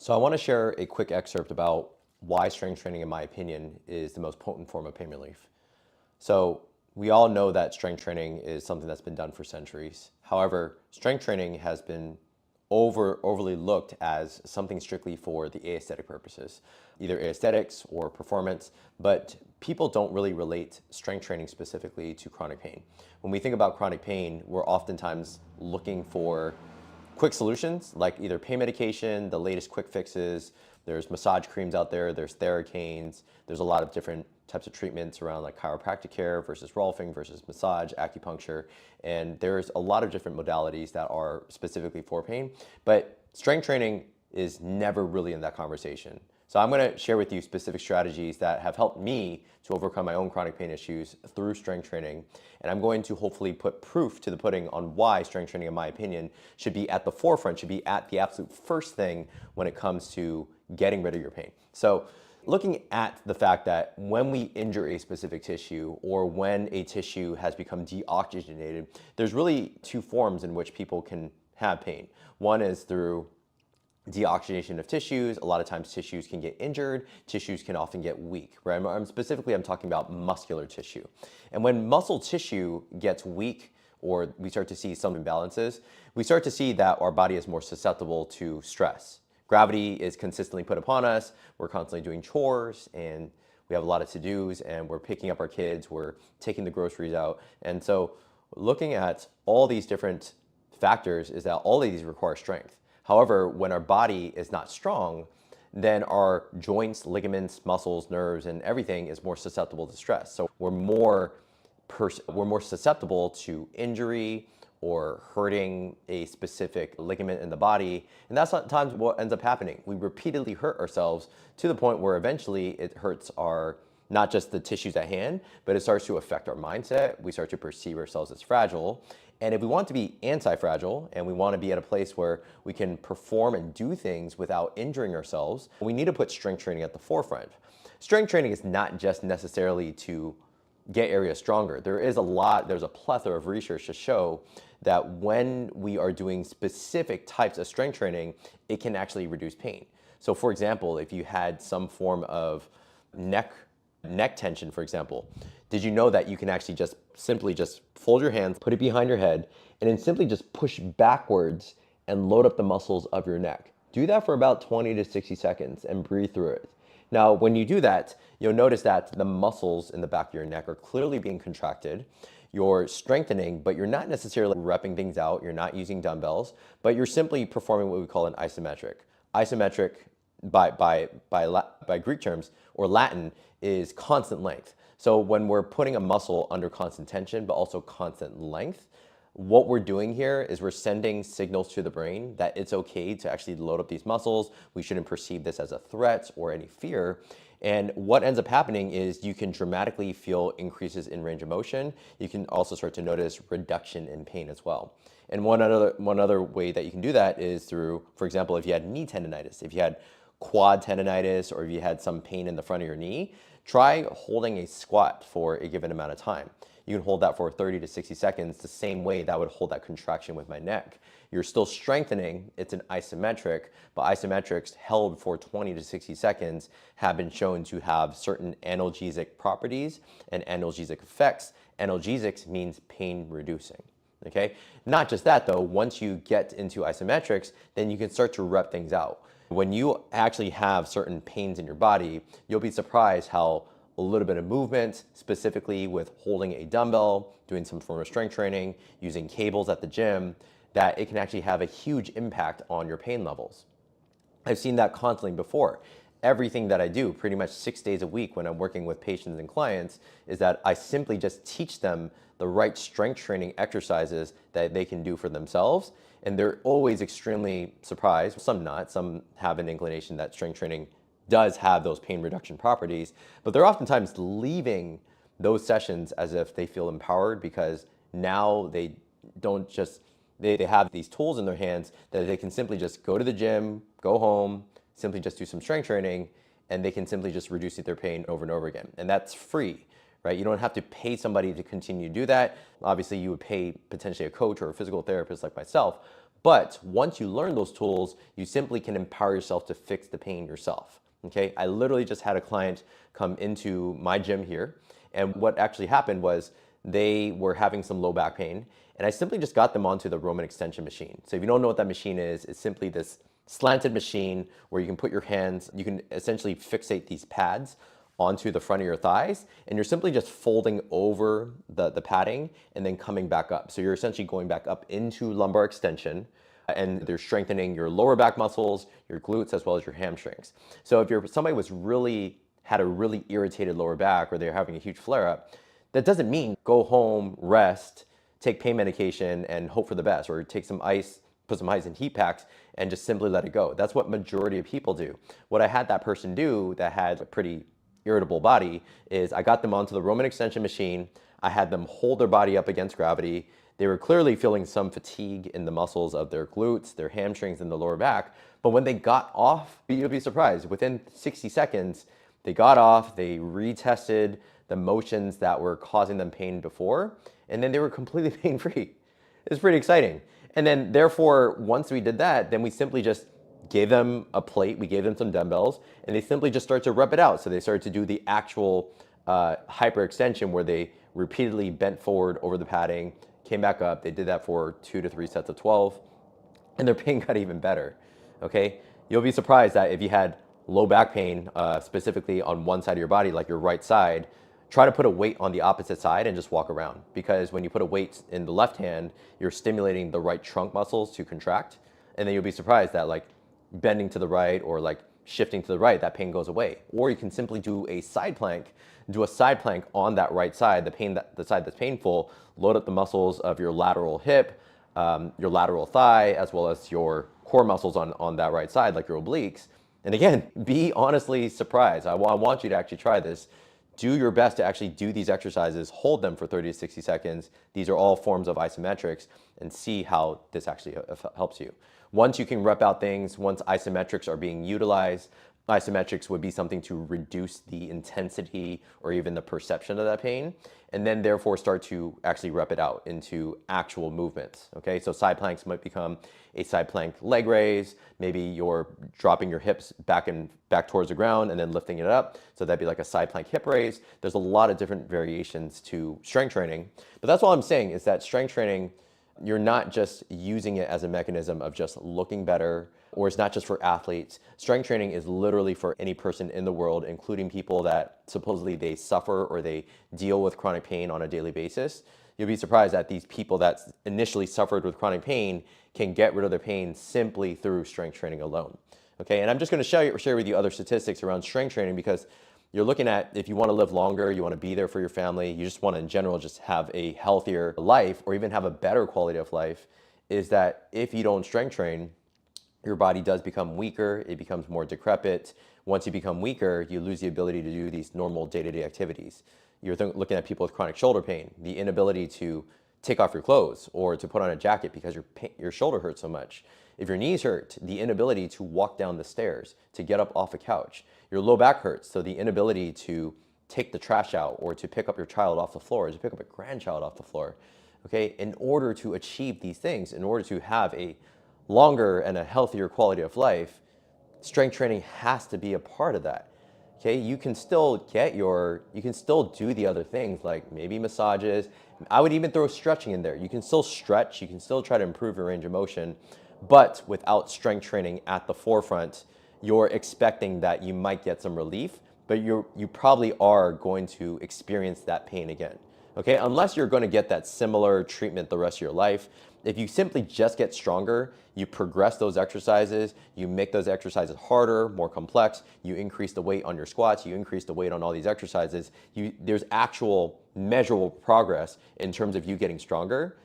So I want to share a quick excerpt about why strength training, in my opinion, is the most potent form of pain relief. So we all know that strength training is something that's been done for centuries. However, strength training has been overly looked as something strictly for the aesthetic purposes, either aesthetics or performance, but people don't really relate strength training specifically to chronic pain. When we think about chronic pain, we're oftentimes looking for quick solutions like either pain medication, the latest quick fixes. There's massage creams out there, there's Theracanes, there's a lot of different types of treatments around like chiropractic care versus rolfing versus massage, acupuncture, and there's a lot of different modalities that are specifically for pain, but strength training is never really in that conversation. So I'm going to share with you specific strategies that have helped me to overcome my own chronic pain issues through strength training. And I'm going to hopefully put proof to the pudding on why strength training, in my opinion, should be at the forefront, should be at the absolute first thing when it comes to getting rid of your pain. So looking at the fact that when we injure a specific tissue or when a tissue has become deoxygenated, there's really two forms in which people can have pain. One is through deoxygenation of tissues. A lot of times tissues can get injured, tissues can often get weak, right? I'm talking about muscular tissue. And when muscle tissue gets weak or we start to see some imbalances, we start to see that our body is more susceptible to stress. Gravity is consistently put upon us, we're constantly doing chores and we have a lot of to-dos and we're picking up our kids, we're taking the groceries out. And so looking at all these different factors is that all of these require strength. However, when our body is not strong, then our joints, ligaments, muscles, nerves, and everything is more susceptible to stress. So we're more susceptible to injury or hurting a specific ligament in the body. And that's sometimes what ends up happening. We repeatedly hurt ourselves to the point where eventually it hurts not just the tissues at hand, but it starts to affect our mindset. We start to perceive ourselves as fragile. And if we want to be anti-fragile and we want to be at a place where we can perform and do things without injuring ourselves, we need to put strength training at the forefront. Strength training is not just necessarily to get areas stronger. There's a plethora of research to show that when we are doing specific types of strength training, it can actually reduce pain. So for example, if you had some form of neck tension, for example, did you know that you can actually simply fold your hands, put it behind your head, and then simply just push backwards and load up the muscles of your neck? Do that for about 20 to 60 seconds and breathe through it. Now, when you do that, you'll notice that the muscles in the back of your neck are clearly being contracted. You're strengthening, but you're not necessarily repping things out. You're not using dumbbells, but you're simply performing what we call an isometric. Isometric, by Greek terms or Latin, is constant length. So when we're putting a muscle under constant tension, but also constant length, what we're doing here is we're sending signals to the brain that it's okay to actually load up these muscles. We shouldn't perceive this as a threat or any fear. And what ends up happening is you can dramatically feel increases in range of motion. You can also start to notice reduction in pain as well. And one other way that you can do that is through, for example, if you had knee tendonitis, if you had quad tendonitis, or if you had some pain in the front of your knee, try holding a squat for a given amount of time. You can hold that for 30 to 60 seconds, the same way that would hold that contraction with my neck. You're still strengthening, it's an isometric, but isometrics held for 20 to 60 seconds have been shown to have certain analgesic properties and analgesic effects. Analgesics means pain reducing. Okay? Not just that though, once you get into isometrics, then you can start to rep things out. When you actually have certain pains in your body, you'll be surprised how a little bit of movement, specifically with holding a dumbbell, doing some form of strength training, using cables at the gym, that it can actually have a huge impact on your pain levels. I've seen that constantly before. Everything that I do pretty much 6 days a week when I'm working with patients and clients is that I simply just teach them the right strength training exercises that they can do for themselves. And they're always extremely surprised, some not, some have an inclination that strength training does have those pain reduction properties, but they're oftentimes leaving those sessions as if they feel empowered because now they have these tools in their hands that they can simply just go to the gym, go home, simply just do some strength training, and they can simply just reduce their pain over and over again. And that's free, right? You don't have to pay somebody to continue to do that. Obviously, you would pay potentially a coach or a physical therapist like myself, But once you learn those tools, you simply can empower yourself to fix the pain yourself. Okay, I literally just had a client come into my gym here, and what actually happened was they were having some low back pain, and I simply just got them onto the Roman extension machine. So if you don't know what that machine is, it's simply this slanted machine where you can put your hands, you can essentially fixate these pads onto the front of your thighs, and you're simply just folding over the padding and then coming back up. So you're essentially going back up into lumbar extension, and they're strengthening your lower back muscles, your glutes, as well as your hamstrings. So if somebody had a really irritated lower back, or they're having a huge flare up, that doesn't mean go home, rest, take pain medication, and hope for the best, or take some ice, put some ice in heat packs, and just simply let it go. That's what majority of people do. What I had that person do that had a pretty irritable body is I got them onto the Roman extension machine. I had them hold their body up against gravity. They were clearly feeling some fatigue in the muscles of their glutes, their hamstrings, and the lower back. But when they got off, you'll be surprised, within 60 seconds, they got off, they retested the motions that were causing them pain before, and then they were completely pain-free. It's pretty exciting. And then therefore, once we did that, then we simply just gave them a plate, we gave them some dumbbells, and they simply just started to rep it out. So they started to do the actual hyperextension where they repeatedly bent forward over the padding, came back up. They did that for 2 to 3 sets of 12, and their pain got even better, okay? You'll be surprised that if you had low back pain, specifically on one side of your body, like your right side, try to put a weight on the opposite side and just walk around. Because when you put a weight in the left hand, you're stimulating the right trunk muscles to contract, and then you'll be surprised that like bending to the right or like shifting to the right, that pain goes away. Or you can simply do a side plank on that right side, the side that's painful, load up the muscles of your lateral hip, your lateral thigh, as well as your core muscles on that right side, like your obliques. And again, be honestly surprised. I want you to actually try this. Do your best to actually do these exercises, hold them for 30 to 60 seconds. These are all forms of isometrics, and see how this actually helps you. Once you can rep out things, once isometrics are being utilized, isometrics would be something to reduce the intensity or even the perception of that pain, and then therefore start to actually rep it out into actual movements, okay? So side planks might become a side plank leg raise. Maybe you're dropping your hips back towards the ground and then lifting it up. So that'd be like a side plank hip raise. There's a lot of different variations to strength training, but that's all I'm saying is that strength training, you're not just using it as a mechanism of just looking better, or it's not just for athletes. Strength training is literally for any person in the world, including people that supposedly they suffer or they deal with chronic pain on a daily basis. You'll be surprised that these people that initially suffered with chronic pain can get rid of their pain simply through strength training alone. Okay, and I'm just gonna share with you other statistics around strength training, because you're looking at, if you want to live longer, you want to be there for your family, you just want to in general just have a healthier life or even have a better quality of life, is that if you don't strength train, your body does become weaker, it becomes more decrepit. Once you become weaker, you lose the ability to do these normal day-to-day activities. You're looking at people with chronic shoulder pain, the inability to take off your clothes or to put on a jacket because your shoulder hurts so much. If your knees hurt, the inability to walk down the stairs, to get up off a couch. Your low back hurts, so the inability to take the trash out or to pick up your child off the floor, or to pick up a grandchild off the floor. Okay, in order to achieve these things, in order to have a longer and a healthier quality of life, strength training has to be a part of that. Okay, you can still do the other things like maybe massages. I would even throw stretching in there. You can still stretch, you can still try to improve your range of motion, but without strength training at the forefront, you're expecting that you might get some relief, but you probably are going to experience that pain again. Okay, unless you're going to get that similar treatment the rest of your life. If you simply just get stronger, you progress those exercises, you make those exercises harder, more complex, you increase the weight on your squats, you increase the weight on all these exercises, there's actual measurable progress in terms of you getting stronger,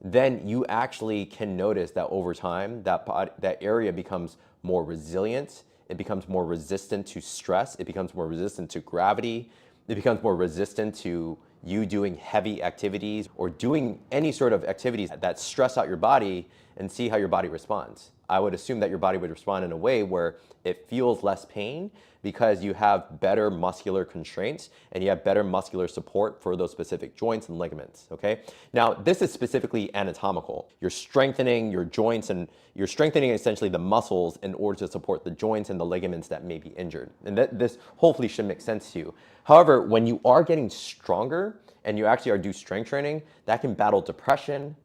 then you actually can notice that over time, that area becomes more resilient, it becomes more resistant to stress, it becomes more resistant to gravity, it becomes more resistant to you doing heavy activities or doing any sort of activities that stress out your body, and see how your body responds. I would assume that your body would respond in a way where it feels less pain because you have better muscular constraints and you have better muscular support for those specific joints and ligaments, okay? Now, this is specifically anatomical. You're strengthening your joints and you're strengthening essentially the muscles in order to support the joints and the ligaments that may be injured. And this hopefully should make sense to you. However, when you are getting stronger and you actually are do strength training, that can battle depression.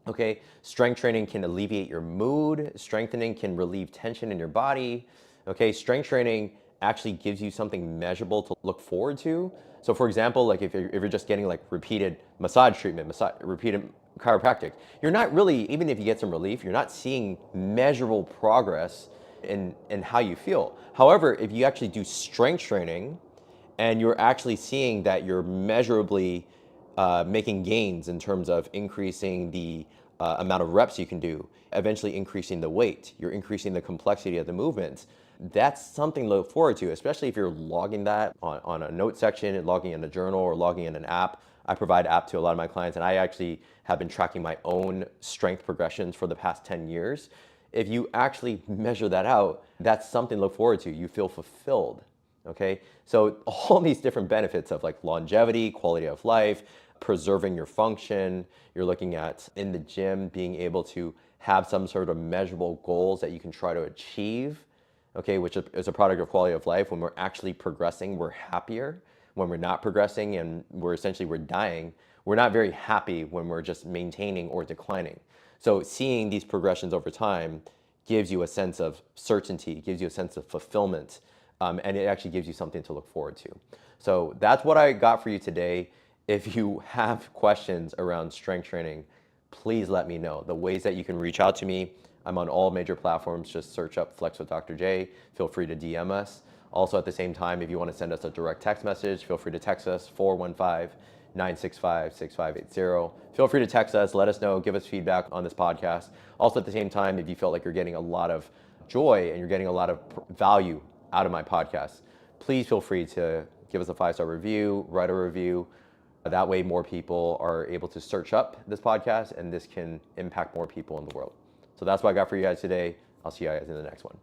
Okay, strength training can alleviate your mood. Strengthening can relieve tension in your body. Okay, strength training actually gives you something measurable to look forward to. So for example, like if you're just getting like repeated massage treatment, repeated chiropractic, you're not really, even if you get some relief, you're not seeing measurable progress in how you feel. However, if you actually do strength training and you're actually seeing that you're measurably making gains in terms of increasing the amount of reps you can do, eventually increasing the weight, you're increasing the complexity of the movements. That's something to look forward to, especially if you're logging that on a note section, logging in a journal, or logging in an app. I provide app to a lot of my clients, and I actually have been tracking my own strength progressions for the past 10 years. If you actually measure that out, that's something to look forward to. You feel fulfilled, okay? So all these different benefits of like longevity, quality of life, preserving your function, you're looking at in the gym being able to have some sort of measurable goals that you can try to achieve, okay, which is a product of quality of life. When we're actually progressing, we're happier. When we're not progressing and we're dying, we're not very happy when we're just maintaining or declining. So seeing these progressions over time gives you a sense of certainty, gives you a sense of fulfillment, and it actually gives you something to look forward to. So that's what I got for you today. If you have questions around strength training, please let me know. The ways that you can reach out to me, I'm on all major platforms. Just search up Flex with Dr. J. Feel free to DM us. Also at the same time, if you want to send us a direct text message, feel free to text us 415-965-6580. Feel free to text us, let us know, give us feedback on this podcast. Also at the same time, if you felt like you're getting a lot of joy and you're getting a lot of value out of my podcast, please feel free to give us a 5-star review, write a review. That way more people are able to search up this podcast and this can impact more people in the world. So that's what I got for you guys today. I'll see you guys in the next one.